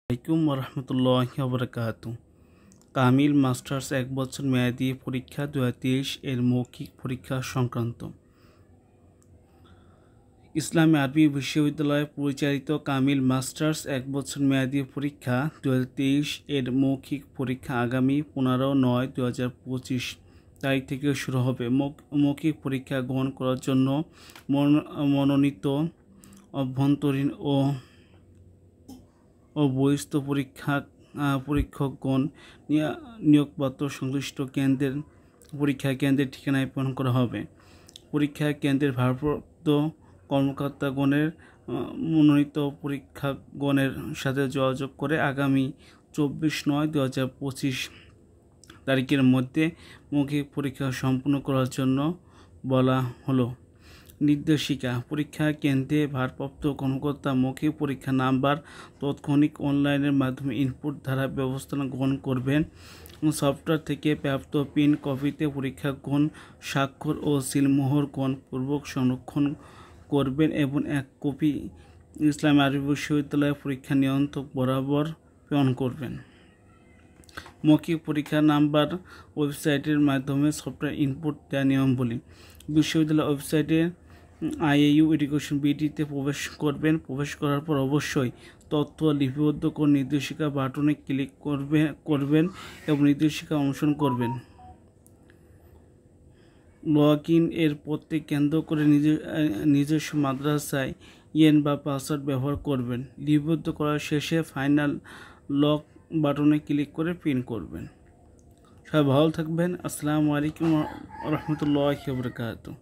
আলাইকুম রহমতুল্লাহি ওবরাকাতু। কামিল মাস্টার্স 1 বছর মেয়াদী পরীক্ষা 2023 এর মৌখিক পরীক্ষা সংক্রান্ত ইসলামী আরবি বিশ্ববিদ্যালয় পরিচালিত কামিল মাস্টার্স 1 বছর মেয়াদী পরীক্ষা 2023 এর মৌখিক পরীক্ষা আগামী 15/9/2025 তারিখ থেকে শুরু হবে। মৌখিক পরীক্ষা গ্রহণ করার জন্য মনোনীত অভ্যন্তরীণ ও বহিস্থ পরীক্ষকগণ নিয়োগপত্র সংশ্লিষ্ট পরীক্ষা কেন্দ্রের ঠিকানায় প্রেরণ করা হবে। পরীক্ষা কেন্দ্রের ভারপ্রাপ্ত কর্মকর্তাগণের মনোনীত পরীক্ষকগণের সাথে যোগাযোগ করে আগামী 24/9/2025 তারিখের মধ্যে মৌখিক পরীক্ষা সম্পন্ন করার জন্য বলা হলো। নির্দেশিকা: পরীক্ষা কেন্দ্রে ভারপ্রাপ্ত কর্মকর্তা মৌখিক পরীক্ষা নাম্বার তাৎক্ষণিক অনলাইনের মাধ্যমে ইনপুট দ্বারা ব্যবস্থা গ্রহণ করবেন। সফটওয়্যার থেকে প্রাপ্ত প্রিন্ট কপিতে পরীক্ষাগণ স্বাক্ষর ও সিলমোহর পূর্বক সংরক্ষণ করবেন এবং এক কপি ইসলামী আরবি বিশ্ববিদ্যালয়ের পরীক্ষা নিয়ন্ত্রক বরাবর প্রেরণ করবেন। মৌখিক পরীক্ষা নাম্বার ওয়েবসাইটের মাধ্যমে সফটওয়্যার ইনপুট দেওয়ার নিয়মাবলী: বিশ্ববিদ্যালয় ওয়েবসাইটে IAU এডুকেশন BDতে প্রবেশ করবেন। প্রবেশ করার পর অবশ্যই তথ্য লিপিবদ্ধ করে নির্দেশিকা বাটনে ক্লিক করবেন এবং নির্দেশিকা অনুসরণ করবেন। লগ ইন এর পথে কেন্দ্র করে নিজস্ব মাদ্রাসায় বা পাসওয়ার্ড ব্যবহার করবেন। লিপিবদ্ধ করার শেষে ফাইনাল লক বাটনে ক্লিক করে প্রিন্ট করবেন। সবাই ভালো থাকবেন। আসসালামু আলাইকুম রহমতুল্লাহি ওয়া বারাকাতুহু।